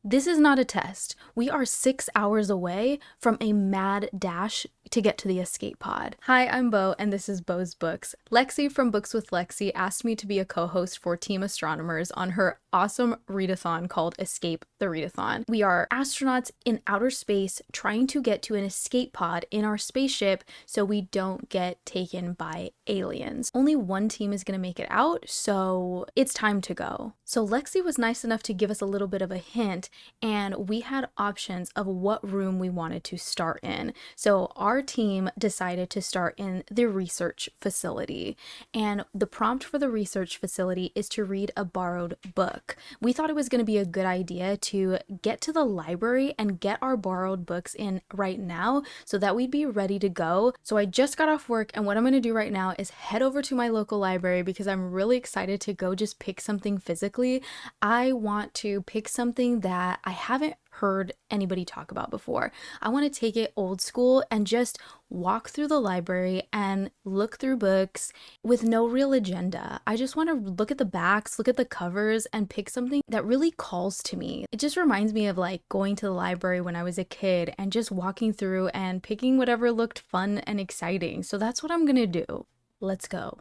This is not a test. We are 6 hours away from a mad dash to get to the escape pod. Hi, I'm Bo, and this is Bo's Books. Lexi from Books with Lexi asked me to be a co-host for Team Astronomers on her awesome readathon called Escape the Readathon. We are astronauts in outer space trying to get to an escape pod in our spaceship so we don't get taken by aliens. Only one team is going to make it out, so it's time to go. So Lexi was nice enough to give us a little bit of a hint, and we had options of what room we wanted to start in. So our team decided to start in the research facility, and the prompt for the research facility is to read a borrowed book. We thought it was going to be a good idea to get to the library and get our borrowed books in right now so that we'd be ready to go. So I just got off work, and what I'm going to do right now is head over to my local library because I'm really excited to go just pick something physically. I want to pick something that I haven't heard anybody talk about before. I want to take it old school and just walk through the library and look through books with no real agenda. I just want to look at the backs, look at the covers, and pick something that really calls to me. It just reminds me of like going to the library when I was a kid and just walking through and picking whatever looked fun and exciting. So that's what I'm gonna do. Let's go.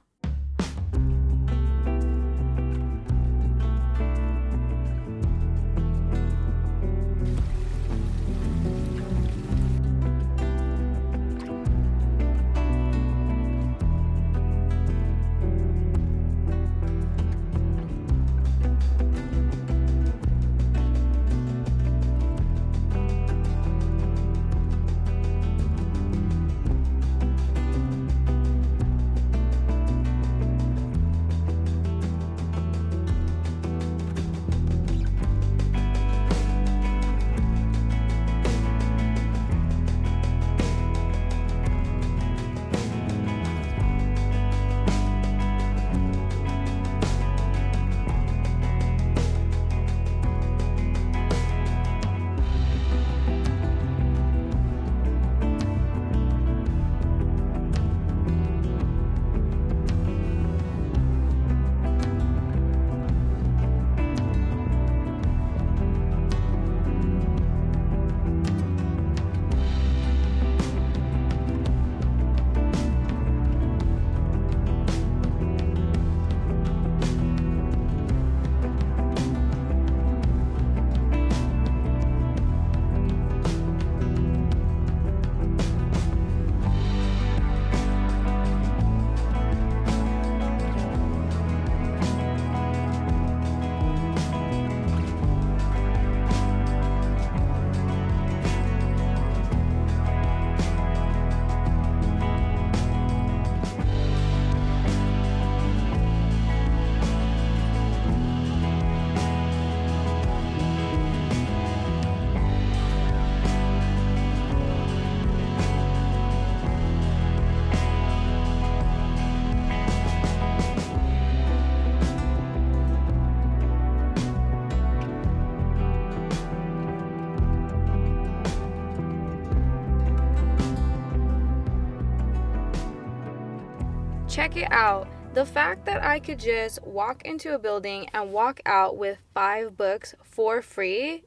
Check it out. The fact that I could just walk into a building and walk out with 5 books for free,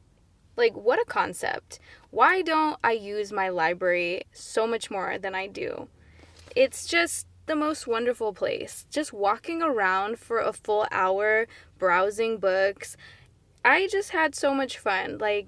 like what a concept. Why don't I use my library so much more than I do? It's just the most wonderful place. Just walking around for a full hour, browsing books. I just had so much fun. Like,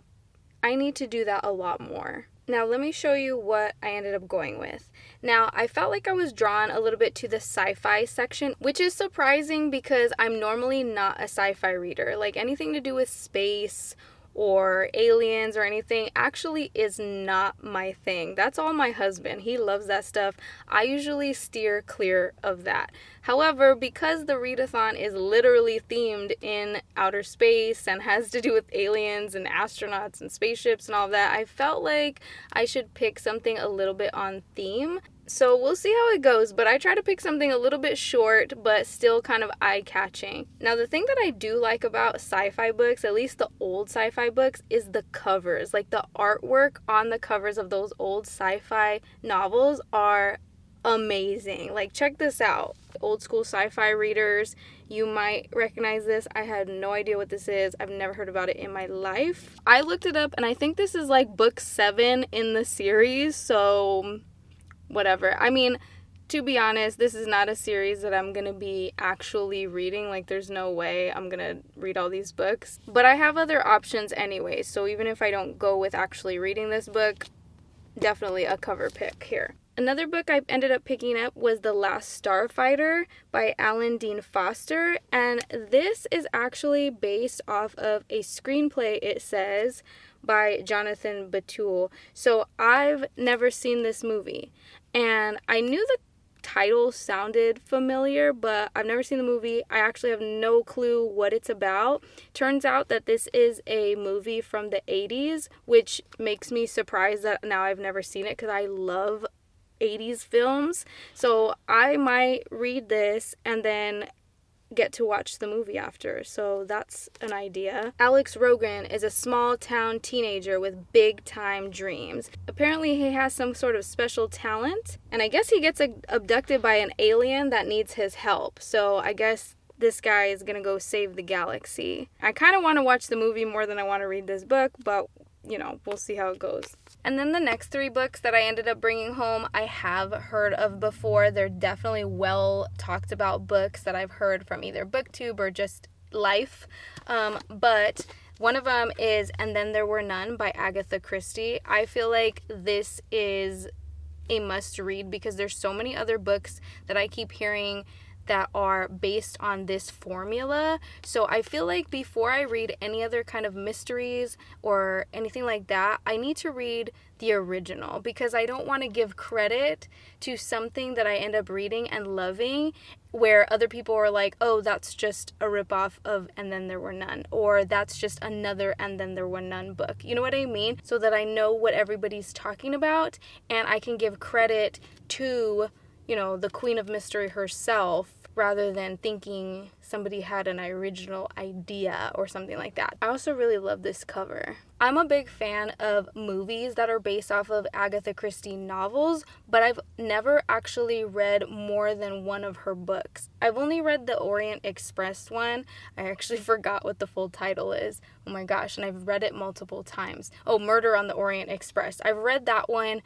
I need to do that a lot more. Now, let me show you what I ended up going with. Now, I felt like I was drawn a little bit to the sci-fi section, which is surprising because I'm normally not a sci-fi reader. Like, anything to do with space or aliens or anything actually is not my thing. That's all my husband. He loves that stuff. I usually steer clear of that. However, because the readathon is literally themed in outer space and has to do with aliens and astronauts and spaceships and all that, I felt like I should pick something a little bit on theme. So we'll see how it goes, but I try to pick something a little bit short, but still kind of eye-catching. Now, the thing that I do like about sci-fi books, at least the old sci-fi books, is the covers. Like, the artwork on the covers of those old sci-fi novels are amazing. Like, check this out. Old school sci-fi readers, You might recognize this. I had no idea what this is. I've never heard about it in my life. I looked it up and I think this is like book 7 in the series, so whatever. I mean, to be honest, this is not a series that I'm going to be actually reading. Like, there's no way I'm going to read all these books. But I have other options anyway, so even if I don't go with actually reading this book, definitely a cover pick here. Another book I ended up picking up was The Last Starfighter by Alan Dean Foster, and this is actually based off of a screenplay, it says, by Jonathan Batul. So I've never seen this movie, and I knew the title sounded familiar, but I've never seen the movie. I actually have no clue what it's about. Turns out that this is a movie from the 80s, which makes me surprised that now I've never seen it because I love 80s films. So I might read this and then get to watch the movie after. So that's an idea. Alex Rogan is a small town teenager with big time dreams. Apparently he has some sort of special talent, and I guess he gets abducted by an alien that needs his help. So I guess this guy is gonna go save the galaxy. I kind of want to watch the movie more than I want to read this book, but you know, we'll see how it goes. And then the next 3 books that I ended up bringing home, I have heard of before. They're definitely well talked about books that I've heard from either booktube or just life. But one of them is And Then There Were None by Agatha Christie. I feel like this is a must read because there's so many other books that I keep hearing that are based on this formula. So I feel like before I read any other kind of mysteries or anything like that, I need to read the original because I don't want to give credit to something that I end up reading and loving where other people are like, oh, that's just a ripoff of And Then There Were None, or that's just another And Then There Were None book. You know what I mean? So that I know what everybody's talking about and I can give credit to, you know, the Queen of Mystery herself rather than thinking somebody had an original idea or something like that. I also really love this cover. I'm a big fan of movies that are based off of Agatha Christie novels, but I've never actually read more than one of her books. I've only read the Orient Express one. I actually forgot what the full title is. Oh my gosh, and I've read it multiple times. Oh, Murder on the Orient Express. I've read that one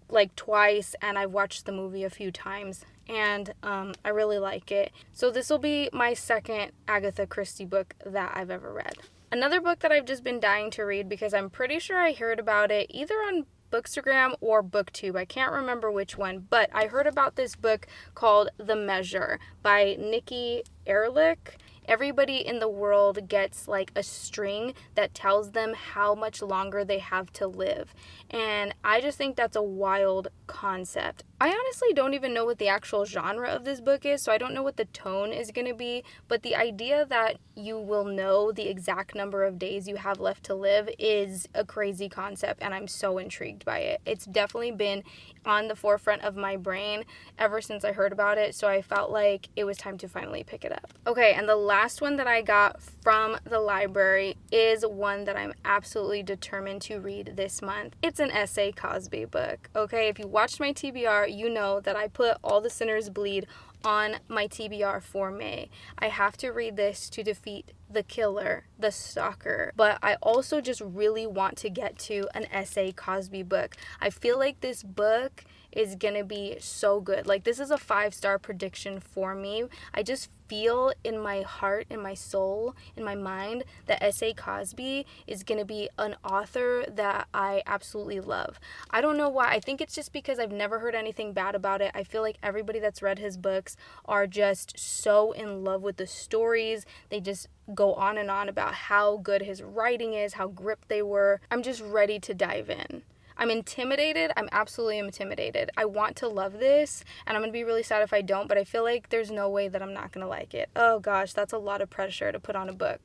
like twice and I've watched the movie a few times and I really like it. So this will be my second Agatha Christie book that I've ever read. Another book that I've just been dying to read because I'm pretty sure I heard about it either on Bookstagram or Booktube. I can't remember which one, but I heard about this book called The Measure by Nikki Ehrlich. Everybody in the world gets like a string that tells them how much longer they have to live. And I just think that's a wild concept. I honestly don't even know what the actual genre of this book is, so I don't know what the tone is going to be, but the idea that you will know the exact number of days you have left to live is a crazy concept, and I'm so intrigued by it. It's definitely been on the forefront of my brain ever since I heard about it, so I felt like it was time to finally pick it up. Okay, and the last one that I got from the library is one that I'm absolutely determined to read this month. It's an S.A. Cosby book, okay? If you watched my TBR, you know that I put All the Sinners Bleed on my TBR for May. I have to read this to defeat the killer, the stalker, but I also just really want to get to an S.A. Cosby book. I feel like this book is gonna be so good. Like, this is a 5-star prediction for me. I just feel in my heart, in my soul, in my mind that S.A. Cosby is gonna be an author that I absolutely love. I don't know why. I think it's just because I've never heard anything bad about it. I feel like everybody that's read his books are just so in love with the stories. They just go on and on about how good his writing is, how gripped they were. I'm just ready to dive in. I'm intimidated. I'm absolutely intimidated. I want to love this, and I'm going to be really sad if I don't, but I feel like there's no way that I'm not going to like it. Oh gosh, that's a lot of pressure to put on a book.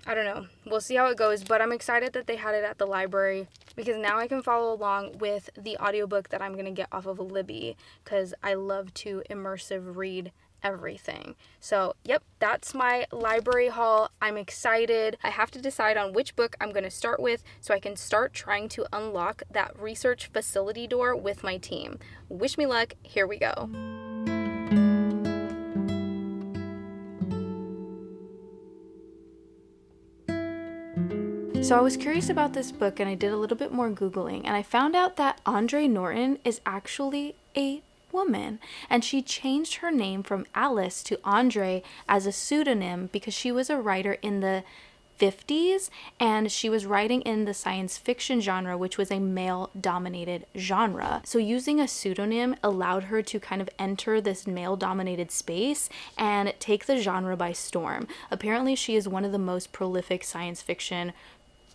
I don't know. We'll see how it goes, but I'm excited that they had it at the library because now I can follow along with the audiobook that I'm going to get off of Libby because I love to immersive read everything. So, yep, that's my library haul. I'm excited. I have to decide on which book I'm going to start with so I can start trying to unlock that research facility door with my team. Wish me luck. Here we go. So I was curious about this book and I did a little bit more Googling, and I found out that Andre Norton is actually a woman, and she changed her name from Alice to Andre as a pseudonym because she was a writer in the 50s, and she was writing in the science fiction genre, which was a male-dominated genre. So using a pseudonym allowed her to kind of enter this male-dominated space and take the genre by storm. Apparently, she is one of the most prolific science fiction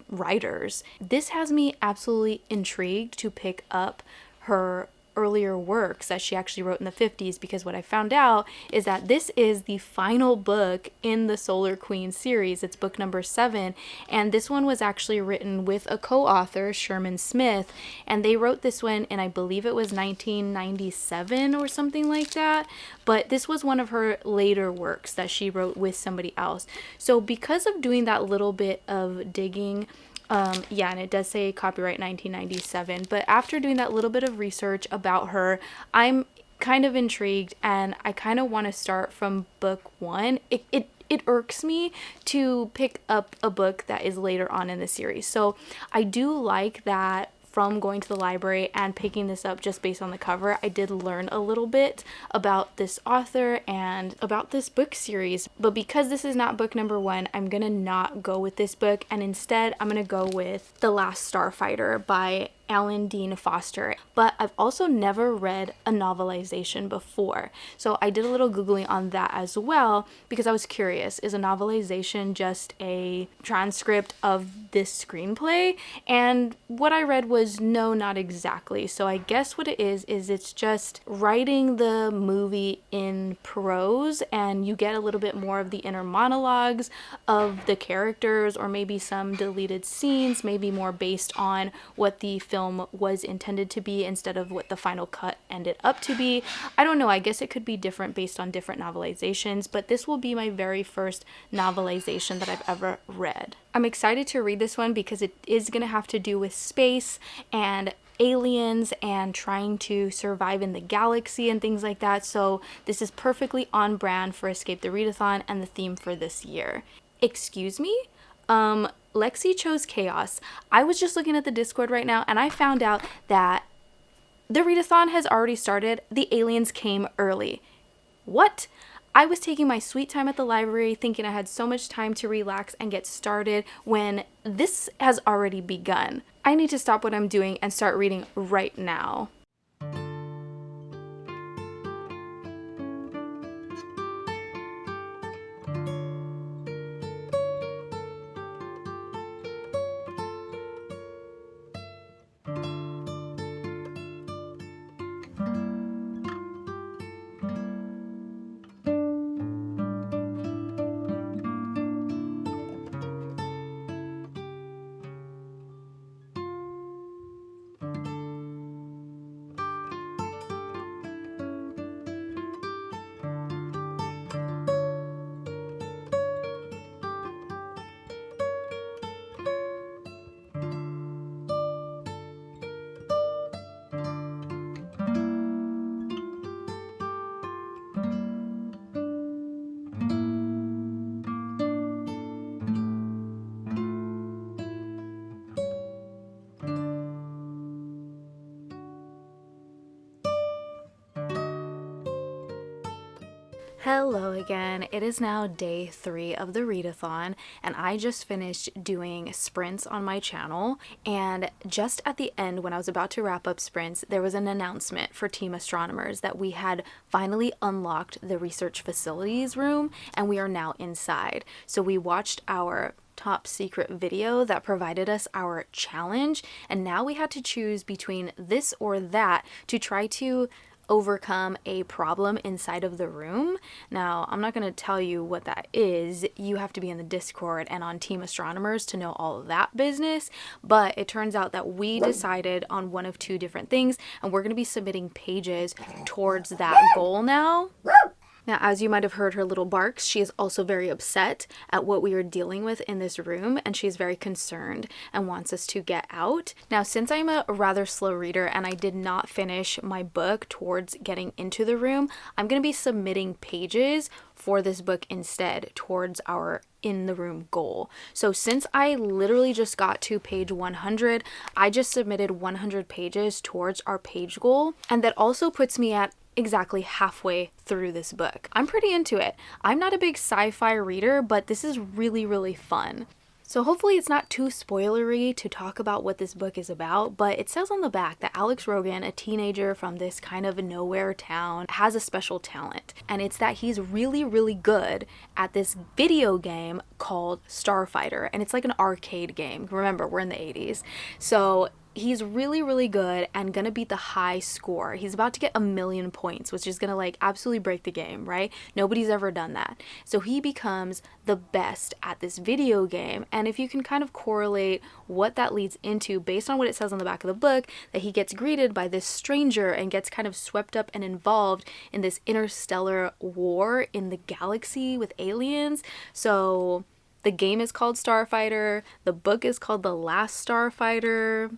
writers. This has me absolutely intrigued to pick up her earlier works that she actually wrote in the 50s, because what I found out is that this is the final book in the Solar Queen series. It's book number 7, and this one was actually written with a co-author, Sherman Smith, and they wrote this one in, I believe it was 1997 or something like that, but this was one of her later works that she wrote with somebody else. So because of doing that little bit of digging, yeah, and it does say copyright 1997, but after doing that little bit of research about her, I'm kind of intrigued, and I kind of want to start from book 1. It irks me to pick up a book that is later on in the series. So I do like that from going to the library and picking this up just based on the cover, I did learn a little bit about this author and about this book series. But because this is not book number 1, I'm gonna not go with this book, and instead I'm gonna go with The Last Starfighter by Alan Dean Foster. But I've also never read a novelization before, so I did a little googling on that as well because I was curious, is a novelization just a transcript of this screenplay? And what I read was no, not exactly. So I guess what it is it's just writing the movie in prose, and you get a little bit more of the inner monologues of the characters, or maybe some deleted scenes, maybe more based on what the film was intended to be instead of what the final cut ended up to be. I don't know, I guess it could be different based on different novelizations, but this will be my very first novelization that I've ever read. I'm excited to read this one because it is going to have to do with space and aliens and trying to survive in the galaxy and things like that, so this is perfectly on brand for Escape the Readathon and the theme for this year. Excuse me? Lexi chose chaos. I was just looking at the Discord right now and I found out that the readathon has already started. The aliens came early. What? I was taking my sweet time at the library thinking I had so much time to relax and get started when this has already begun. I need to stop what I'm doing and start reading right now. Hello again. It is now day 3 of the readathon, and I just finished doing sprints on my channel, and just at the end when I was about to wrap up sprints, there was an announcement for Team Astronomers that we had finally unlocked the research facilities room and we are now inside. So we watched our top secret video that provided us our challenge, and now we had to choose between this or that to try to overcome a problem inside of the room. Now, I'm not going to tell you what that is. You have to be in the Discord and on Team Astronomers to know all of that business, but it turns out that we decided on one of 2 different things, and we're going to be submitting pages towards that goal now. Now, as you might have heard her little barks, she is also very upset at what we are dealing with in this room, and she's very concerned and wants us to get out. Now, since I'm a rather slow reader and I did not finish my book towards getting into the room, I'm going to be submitting pages for this book instead towards our in the room goal. So since I literally just got to page 100, I just submitted 100 pages towards our page goal, and that also puts me at exactly halfway through this book. I'm pretty into it. I'm not a big sci-fi reader, but this is really, really fun. So hopefully it's not too spoilery to talk about what this book is about, but it says on the back that Alex Rogan, a teenager from this kind of nowhere town, has a special talent. And it's that he's really, really good at this video game called Starfighter. And it's like an arcade game. Remember, we're in the 80s. So he's really, really good and gonna beat the high score. He's about to get 1,000,000 points, which is gonna like absolutely break the game, right? Nobody's ever done that. So he becomes the best at this video game. And if you can kind of correlate what that leads into based on what it says on the back of the book, that he gets greeted by this stranger and gets kind of swept up and involved in this interstellar war in the galaxy with aliens. So the game is called Starfighter. The book is called The Last Starfighter.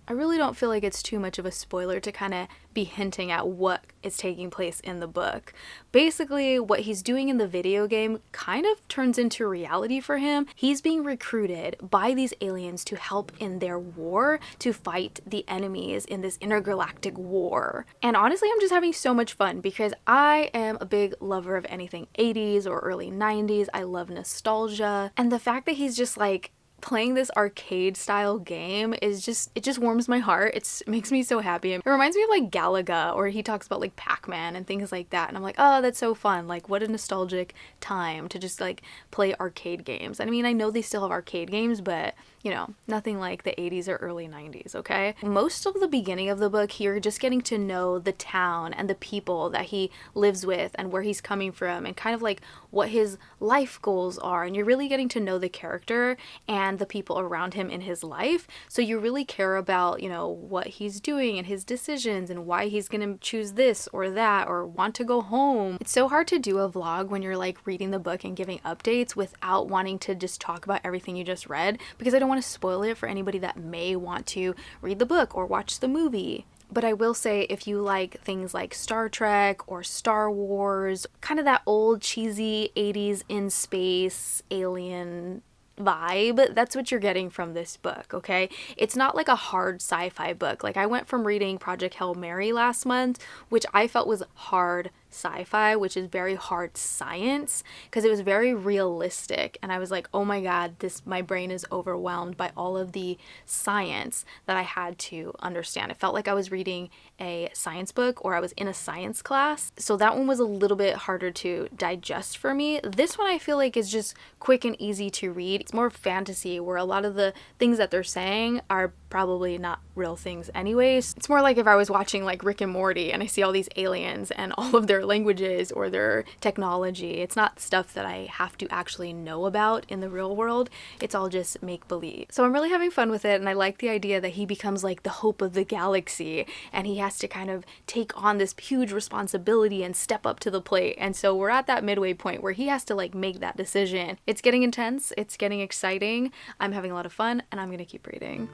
I really don't feel like it's too much of a spoiler to kind of be hinting at what is taking place in the book. Basically, what he's doing in the video game kind of turns into reality for him. He's being recruited by these aliens to help in their war to fight the enemies in this intergalactic war. And honestly, I'm just having so much fun because I am a big lover of anything 80s or early 90s. I love nostalgia. And the fact that he's just like playing this arcade style game is it just warms my heart. It makes me so happy. It reminds me of like Galaga, or he talks about like Pac-Man and things like that, and I'm like, oh, that's so fun. Like, what a nostalgic time to just like play arcade games. I mean, I know they still have arcade games, but you know, nothing like the 80s or early 90s, okay? Most of the beginning of the book, you're just getting to know the town and the people that he lives with and where he's coming from and kind of like what his life goals are. And you're really getting to know the character and the people around him in his life. So you really care about, you know, what he's doing and his decisions and why he's gonna choose this or that or want to go home. It's so hard to do a vlog when you're like reading the book and giving updates without wanting to just talk about everything you just read, because I don't want to spoil it for anybody that may want to read the book or watch the movie. But I will say, if you like things like Star Trek or Star Wars, kind of that old cheesy 80s in space alien vibe, that's what you're getting from this book, okay? It's not like a hard sci-fi book. Like, I went from reading Project Hail Mary last month, which I felt was hard sci-fi, which is very hard science, because it was very realistic, and I was like, oh my god, my brain is overwhelmed by all of the science that I had to understand. It felt like I was reading a science book or I was in a science class, so that one was a little bit harder to digest for me. This one I feel like is just quick and easy to read. It's more fantasy, where a lot of the things that they're saying are probably not real things anyways. It's more like if I was watching like Rick and Morty and I see all these aliens and all of their languages or their technology. It's not stuff that I have to actually know about in the real world. It's all just make-believe. So I'm really having fun with it, and I like the idea that he becomes like the hope of the galaxy and he has to kind of take on this huge responsibility and step up to the plate. And so we're at that midway point where he has to like make that decision. It's getting intense, it's getting exciting. I'm having a lot of fun, and I'm gonna keep reading.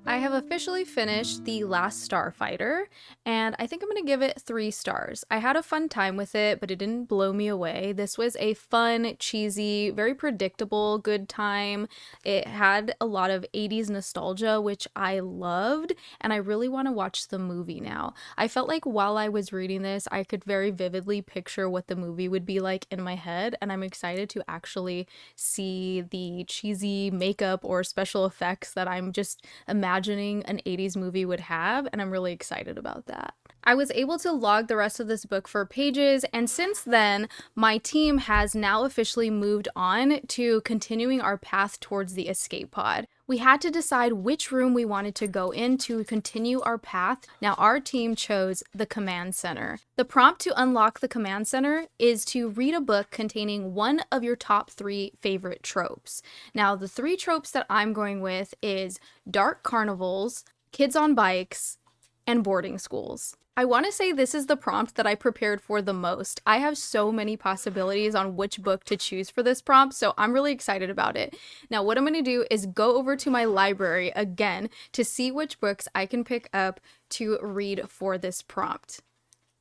I have officially finished The Last Starfighter, and I think I'm going to give it 3 stars. I had a fun time with it, but it didn't blow me away. This was a fun, cheesy, very predictable, good time. It had a lot of 80s nostalgia, which I loved, and I really want to watch the movie now. I felt like while I was reading this, I could very vividly picture what the movie would be like in my head, and I'm excited to actually see the cheesy makeup or special effects that I'm just imagining imagining an 80s movie would have, and I'm really excited about that. I was able to log the rest of this book for pages, and since then, my team has now officially moved on to continuing our path towards the escape pod. We had to decide which room we wanted to go in to continue our path. Now, our team chose the command center. The prompt to unlock the command center is to read a book containing one of your top 3 favorite tropes. Now, the 3 tropes that I'm going with is dark carnivals, kids on bikes, and boarding schools. I want to say this is the prompt that I prepared for the most. I have so many possibilities on which book to choose for this prompt, so I'm really excited about it. Now, what I'm going to do is go over to my library again to see which books I can pick up to read for this prompt.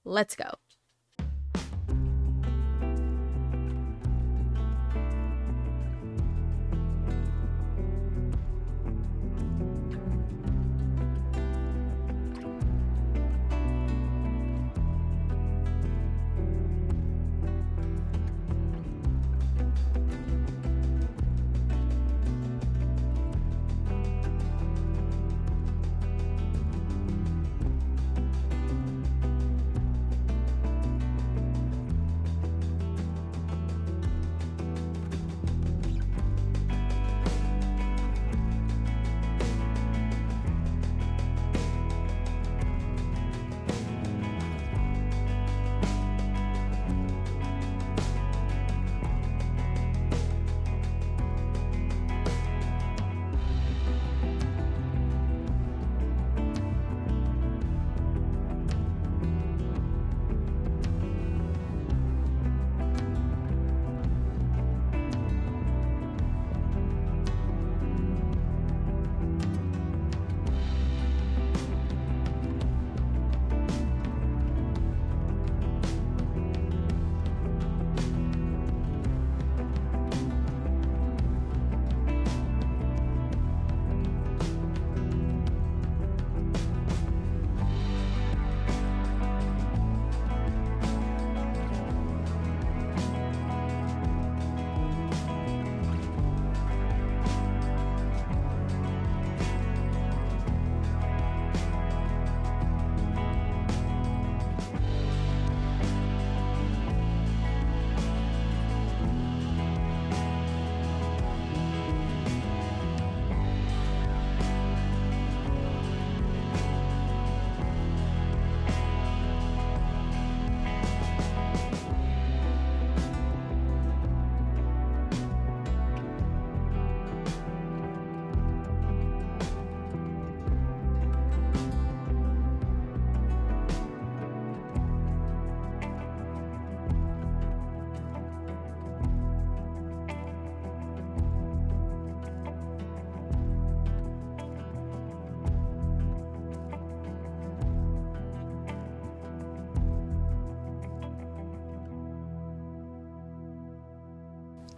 Let's go.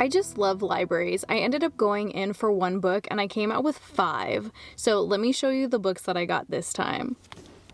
I just love libraries. I ended up going in for 1 book and I came out with 5. So let me show you the books that I got this time.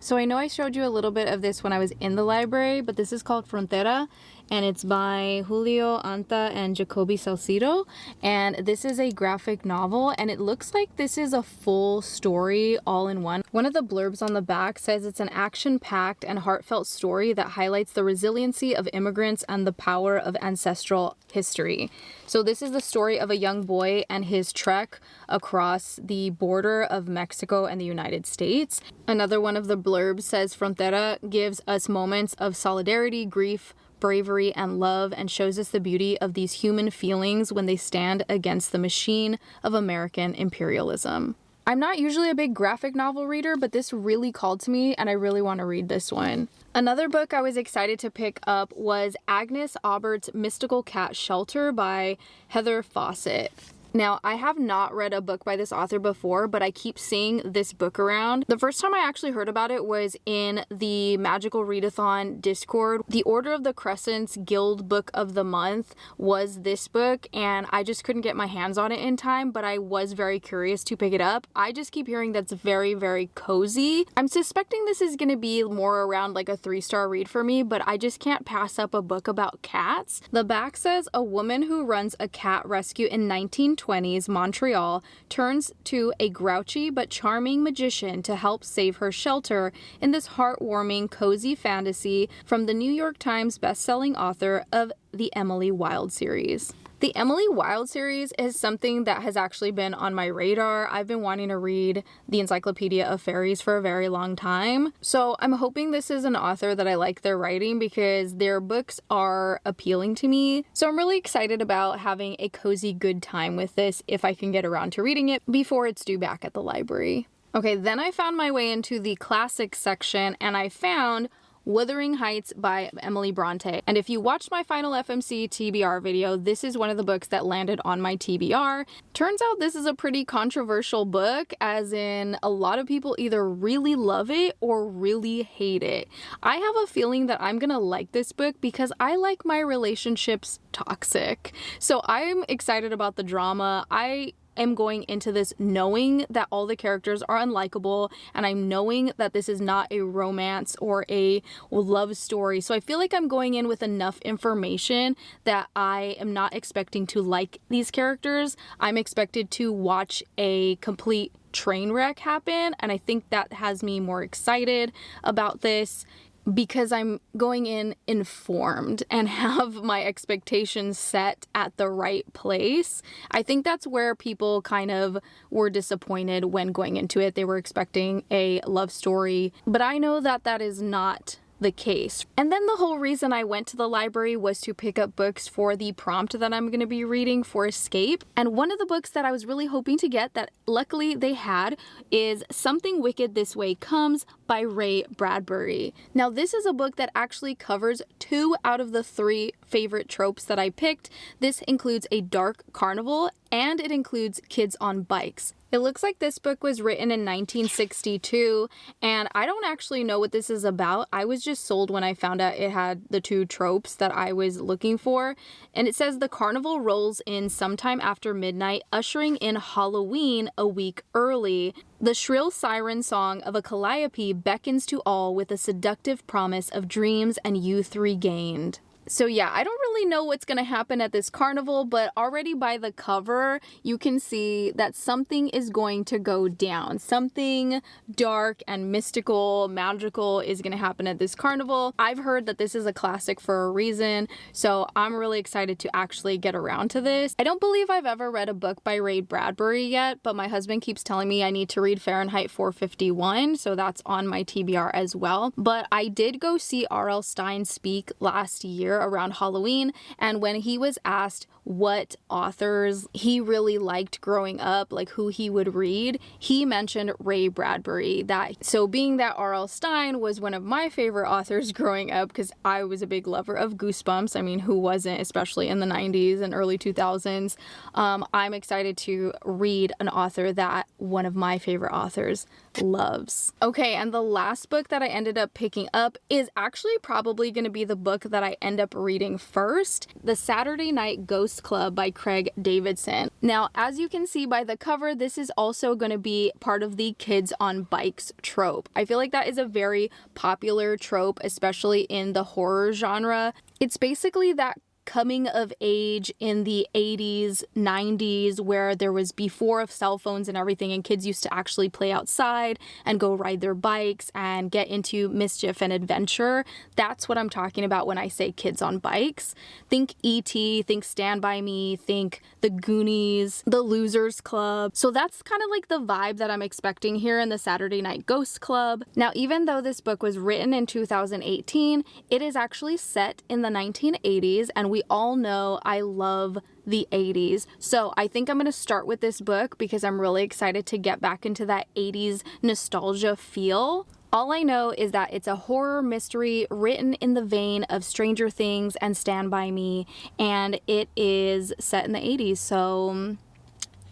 So I know I showed you a little bit of this when I was in the library, but this is called Frontera, and it's by Julio Anta and Jacoby Salcido, and this is a graphic novel, and it looks like this is a full story all in one. One of the blurbs on the back says it's an action-packed and heartfelt story that highlights the resiliency of immigrants and the power of ancestral history. So this is the story of a young boy and his trek across the border of Mexico and the United States. Another one of the blurbs says Frontera gives us moments of solidarity, grief, bravery, and love, and shows us the beauty of these human feelings when they stand against the machine of American imperialism. I'm not usually a big graphic novel reader, but this really called to me and I really want to read this one. Another book I was excited to pick up was Agnes Aubert's Mystical Cat Shelter by Heather Fawcett. Now, I have not read a book by this author before, but I keep seeing this book around. The first time I actually heard about it was in the Magical Readathon Discord. The Order of the Crescent's Guild Book of the Month was this book, and I just couldn't get my hands on it in time, but I was very curious to pick it up. I just keep hearing that's very, very cozy. I'm suspecting this is going to be more around like a 3-star read for me, but I just can't pass up a book about cats. The back says a woman who runs a cat rescue in 1920 1920s Montreal turns to a grouchy but charming magician to help save her shelter in this heartwarming, cozy fantasy from the New York Times bestselling author of the Emily Wilde series. The Emily Wilde series is something that has actually been on my radar. I've been wanting to read the Encyclopedia of Fairies for a very long time. So I'm hoping this is an author that I like their writing because their books are appealing to me. So I'm really excited about having a cozy good time with this if I can get around to reading it before it's due back at the library. Okay, then I found my way into the classics section and I found Wuthering Heights by Emily Bronte. And if you watched my final FMC TBR video, this is one of the books that landed on my TBR. Turns out this is a pretty controversial book, as in a lot of people either really love it or really hate it. I have a feeling that I'm gonna like this book because I like my relationships toxic. So I'm excited about the drama. I am going into this knowing that all the characters are unlikable, and I'm knowing that this is not a romance or a love story. So I feel like I'm going in with enough information that I am not expecting to like these characters. I'm expected to watch a complete train wreck happen, and I think that has me more excited about this because I'm going in informed and have my expectations set at the right place. I think that's where people kind of were disappointed when going into it. They were expecting a love story, but I know that that is not the case. And then the whole reason I went to the library was to pick up books for the prompt that I'm going to be reading for Escape. And one of the books that I was really hoping to get that luckily they had is Something Wicked This Way Comes by Ray Bradbury. Now this is a book that actually covers 2 out of the 3 favorite tropes that I picked. This includes a dark carnival and it includes kids on bikes. It looks like this book was written in 1962, and I don't actually know what this is about. I was just sold when I found out it had the 2 tropes that I was looking for. And it says the carnival rolls in sometime after midnight, ushering in Halloween a week early. The shrill siren song of a calliope beckons to all with a seductive promise of dreams and youth regained. So yeah, I don't really know what's going to happen at this carnival, but already by the cover, you can see that something is going to go down. Something dark and mystical, magical is going to happen at this carnival. I've heard that this is a classic for a reason, so I'm really excited to actually get around to this. I don't believe I've ever read a book by Ray Bradbury yet, but my husband keeps telling me I need to read Fahrenheit 451, so that's on my TBR as well. But I did go see R.L. Stine speak last year around Halloween, and when he was asked what authors he really liked growing up, like who he would read, he mentioned Ray Bradbury. So being that R.L. Stine was one of my favorite authors growing up, because I was a big lover of Goosebumps. I mean, who wasn't, especially in the 90s and early 2000s. I'm excited to read an author that one of my favorite authors loves. Okay, and the last book that I ended up picking up is actually probably going to be the book that I end up reading first, The Saturday Night Ghost Club by Craig Davidson. Now, as you can see by the cover, this is also going to be part of the kids on bikes trope. I feel like that is a very popular trope, especially in the horror genre. It's basically that coming of age in the 80s, 90s, where there was before of cell phones and everything, and kids used to actually play outside and go ride their bikes and get into mischief and adventure. That's what I'm talking about when I say kids on bikes. Think E.T., think Stand By Me, think The Goonies, The Losers Club. So that's kind of like the vibe that I'm expecting here in the Saturday Night Ghost Club. Now, even though this book was written in 2018, it is actually set in the 1980s, and we all know I love the 80s. So I think I'm going to start with this book because I'm really excited to get back into that 80s nostalgia feel. All I know is that it's a horror mystery written in the vein of Stranger Things and Stand By Me, and it is set in the 80s. So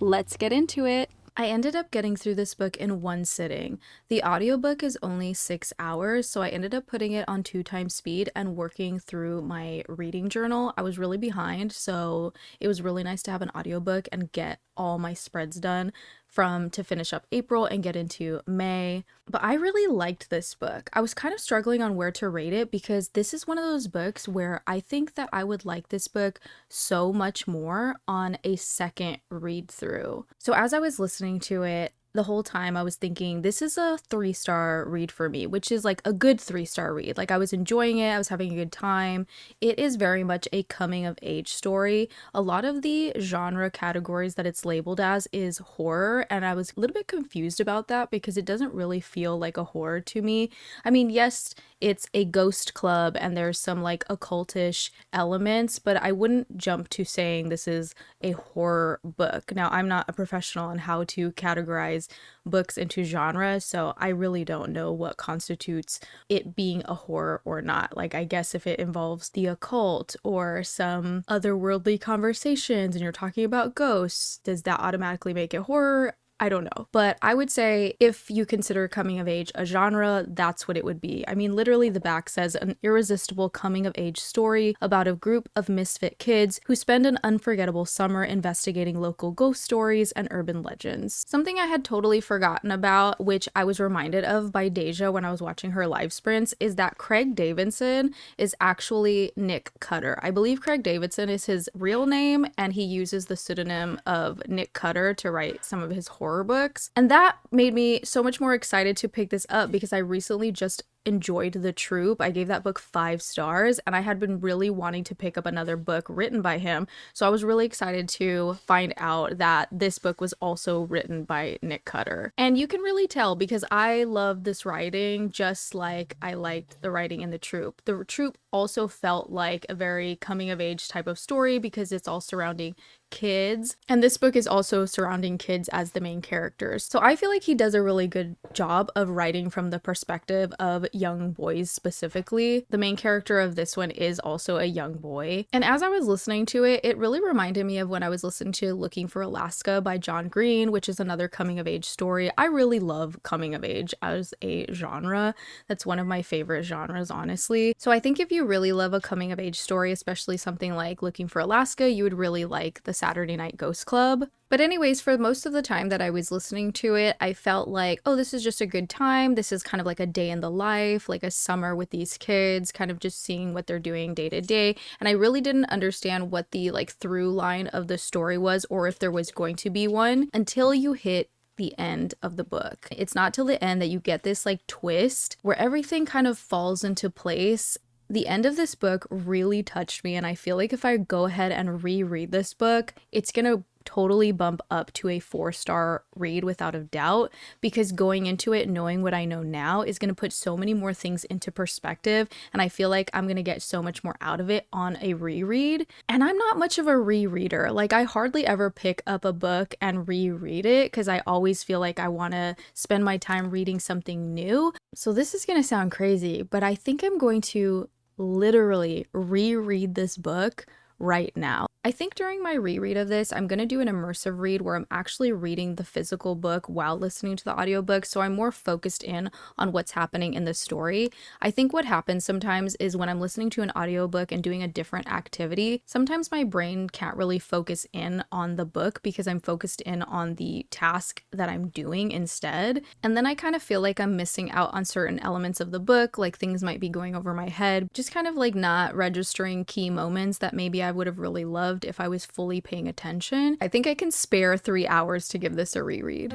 let's get into it. I ended up getting through this book in one sitting. The audiobook is only 6 hours, so I ended up putting it on 2 times speed and working through my reading journal. I was really behind, so it was really nice to have an audiobook and get all my spreads done to finish up April and get into May. But I really liked this book. I was kind of struggling on where to rate it because this is one of those books where I think that I would like this book so much more on a second read through. So as I was listening to it, the whole time I was thinking this is a 3-star read for me, which is like a good 3-star read. Like I was enjoying it, I was having a good time. It is very much a coming of age story. A lot of the genre categories that it's labeled as is horror, and I was a little bit confused about that because it doesn't really feel like a horror to me. I mean, yes, it's a ghost club and there's some like occultish elements, but I wouldn't jump to saying this is a horror book. Now, I'm not a professional on how to categorize books into genre, so I really don't know what constitutes it being a horror or not. Like, I guess if it involves the occult or some otherworldly conversations and you're talking about ghosts, does that automatically make it horror? I don't know. But I would say if you consider coming of age a genre, that's what it would be. I mean, literally the back says an irresistible coming of age story about a group of misfit kids who spend an unforgettable summer investigating local ghost stories and urban legends. Something I had totally forgotten about, which I was reminded of by Deja when I was watching her live sprints, is that Craig Davidson is actually Nick Cutter. I believe Craig Davidson is his real name, and he uses the pseudonym of Nick Cutter to write some of his horror books. And that made me so much more excited to pick this up because I recently just enjoyed The Troop. I gave that book 5 stars and I had been really wanting to pick up another book written by him. So I was really excited to find out that this book was also written by Nick Cutter. And you can really tell because I love this writing just like I liked the writing in The Troop. The Troop also felt like a very coming of age type of story because it's all surrounding kids, and this book is also surrounding kids as the main characters. So I feel like he does a really good job of writing from the perspective of young boys specifically. The main character of this one is also a young boy, and as I was listening to it, it really reminded me of when I was listening to Looking for Alaska by John Green, which is another coming of age story. I really love coming of age as a genre. That's one of my favorite genres, honestly. So I think if you really love a coming of age story, especially something like Looking for Alaska, you would really like the Saturday Night Ghost Club. But anyways, for most of the time that I was listening to it, I felt like, oh, this is just a good time. This is kind of like a day in the life, like a summer with these kids, kind of just seeing what they're doing day to day. And I really didn't understand what the like through line of the story was, or if there was going to be one, until you hit the end of the book. It's not till the end that you get this like twist where everything kind of falls into place. The end of this book really touched me, and I feel like if I go ahead and reread this book, it's gonna totally bump up to a 4-star read without a doubt, because going into it knowing what I know now is going to put so many more things into perspective, and I feel like I'm going to get so much more out of it on a reread. And I'm not much of a rereader. Like, I hardly ever pick up a book and reread it because I always feel like I want to spend my time reading something new. So this is going to sound crazy, but I think I'm going to literally reread this book right now. I think during my reread of this, I'm going to do an immersive read where I'm actually reading the physical book while listening to the audiobook, so I'm more focused in on what's happening in the story. I think what happens sometimes is when I'm listening to an audiobook and doing a different activity, sometimes my brain can't really focus in on the book because I'm focused in on the task that I'm doing instead. And then I kind of feel like I'm missing out on certain elements of the book, like things might be going over my head, just kind of like not registering key moments that maybe I would have really loved if I was fully paying attention. I think I can spare 3 hours to give this a reread.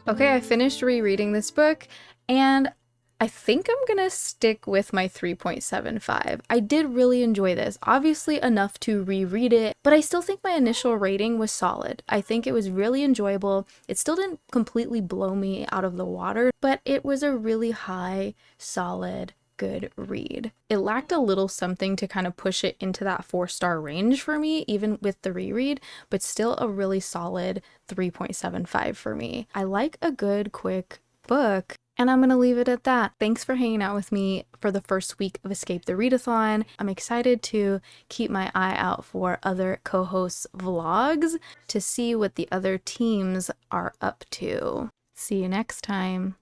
Okay, I finished rereading this book, and I think I'm gonna stick with my 3.75. I did really enjoy this, obviously enough to reread it, but I still think my initial rating was solid. I think it was really enjoyable. It still didn't completely blow me out of the water, but it was a really high, solid, good read. It lacked a little something to kind of push it into that 4-star range for me, even with the reread, but still a really solid 3.75 for me. I like a good, quick book. And I'm going to leave it at that. Thanks for hanging out with me for the first week of Escape the Readathon. I'm excited to keep my eye out for other co-hosts' vlogs to see what the other teams are up to. See you next time.